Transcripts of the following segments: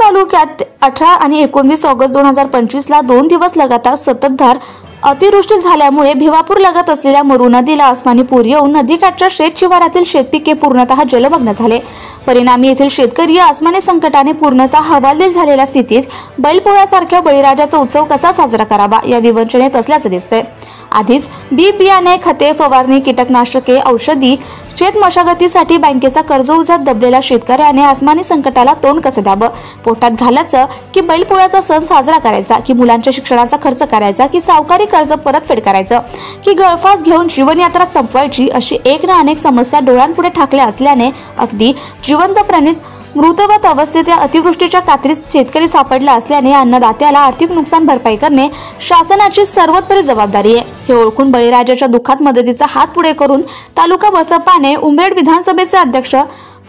तालुक्यात 18 आणि 19 ऑगस्ट 2025 ला 2 दिवस लगातार संततधार अतिवृष्टी झाल्यामुळे भिवापूर लगत असलेल्या मरू नदीला आसमानी पूर येऊन नदीकाठच्या शेत शिवारातील शेतपिके पूर्णतः जलमग्न झाले। परिणामी येथील शेतकरी आसमानी संकटाने पूर्णतः हवालदिल झालेल्या स्थितीत बैलपोळ्यासारख्या बळीराजाचा उत्सव कसा साजरा करावा या विवंचनेत असल्याचे दिसते। आधीच बी बियाणे, खते, फवारणी, कीटकनाशके, औषधी, शेत मशागतीसाठी बँकेचा कर्ज उजात दबलेल्या शेतकऱ्याने आसमानी संकटाला तोंड कसं द्यावं? पोटात घालायचं की बैलपोळ्याचा सण साजरा करायचा, की मुलांच्या शिक्षणाचा खर्च करायचा, की सावकारी कर्ज परतफेड करायचं, की गळफास घेऊन जीवनयात्रा संपवायची, अशी एक ना अनेक समस्या डोळ्यांपुढे ठाकल्या असल्याने अगदी जिवंत प्राणीच मृतवत अवस्थेत या अतिवृष्टीच्या कात्रीत शेतकरी सापडला असल्याने अन्नदात्याला आर्थिक नुकसान भरपाई करणे शासनाची सर्वोत्तम जबाबदारी आहे। हे ओळखून बळीराजाच्या दुःखात मदतीचा हात पुढे करून तालुका बसपाने उमरेड विधानसभेचे अध्यक्ष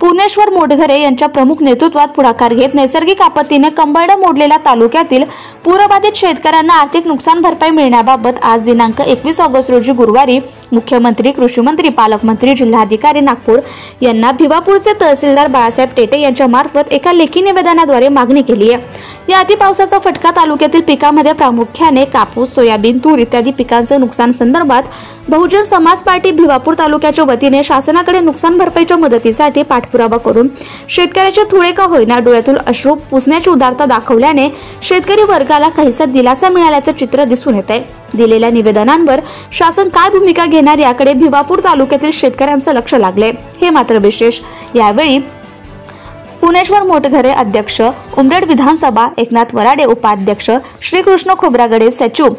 पुणेश्वर मोटघरे यांच्या प्रमुख नेतृत्वात पुढाकार घेत नैसर्गिक आपत्तीने कंबरडं मोडलेल्या तालुक्यातील पूरबाधित शेतकऱ्यांना आर्थिक नुकसान भरपाई मिळण्याबाबत आज दिनांक 21 ऑगस्ट रोजी गुरुवारी मुख्यमंत्री, कृषी मंत्री, पालकमंत्री, जिल्हाधिकारी नागपूर यांना भिवापूरचे तहसीलदार बाळासाहेब टेटे यांच्या मार्फत एका लेखी निवेदनाद्वारे मागणी केली आहे। या अतिपावसाचा फटका तालुक्यातील पिकांमध्ये प्रामुख्याने कापूस, सोयाबीन, तूर इत्यादी पिकांचे नुकसान संदर्भात बहुजन समाज पार्टी भिवापूर तालुक्याच्या वतीने शासनाकडे नुकसान भरपाईच्या मदतीसाठी पाठपुरावा करून शेतकऱ्याचे थोडे का होईना डोळ्यातून अश्रू पुसण्याची उदारता दाखवल्याने शेतकरी वर्गाला काहीसा दिलासा मिळाल्याचे चित्र दिसून येते। दिलेल्या निवेदनांवर शासन काय भूमिका घेणार याकडे भिवापूर तालुक्यातील शेतकऱ्यांचे लक्ष लागले, हे मात्र विशेष। यावेळी पुणेश्वर मोटघरे अध्यक्ष, उमरेड विधानसभा, एकनाथ वराडे उपाध्यक्ष, श्रीकृष्ण खोब्रागडे सचिव,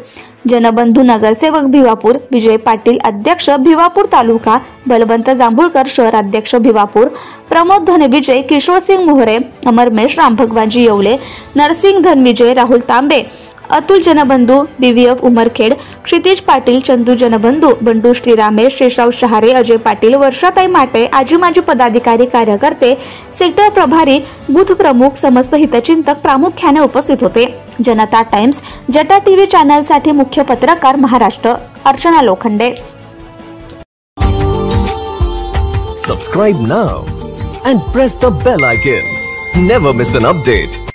जनबंधू नगरसेवक भिवापूर, विजय पाटील अध्यक्ष भिवापूर तालुका, बलवंत जांभूळकर शहर अध्यक्ष भिवापूर, प्रमोद धनविजय, किशोरसिंग मोहरे, अमरमेश, रामभगवानजी येवले, नरसिंग धनविजय, राहुल तांबे, अतुल जनबंधू, बीव्हीएफ उमरखेड, क्षितिज पाटील, चंदू जनबंधू, बंडू श्रीरामेश, शेषराव शहारे, अजय पाटील, वर्षाताई माटे, आजी माजी पदाधिकारी, कार्यकर्ते, सेक्टर प्रभारी, बूथ प्रमुख, समस्त हितचिंतक प्रामुख्याने उपस्थित होते। जनता टाइम्स, जटा टीव्ही चॅनल साठी मुख्य पत्रकार Maharashtra, Archana Lokhande. Subscribe now and press the bell icon. Never miss an update.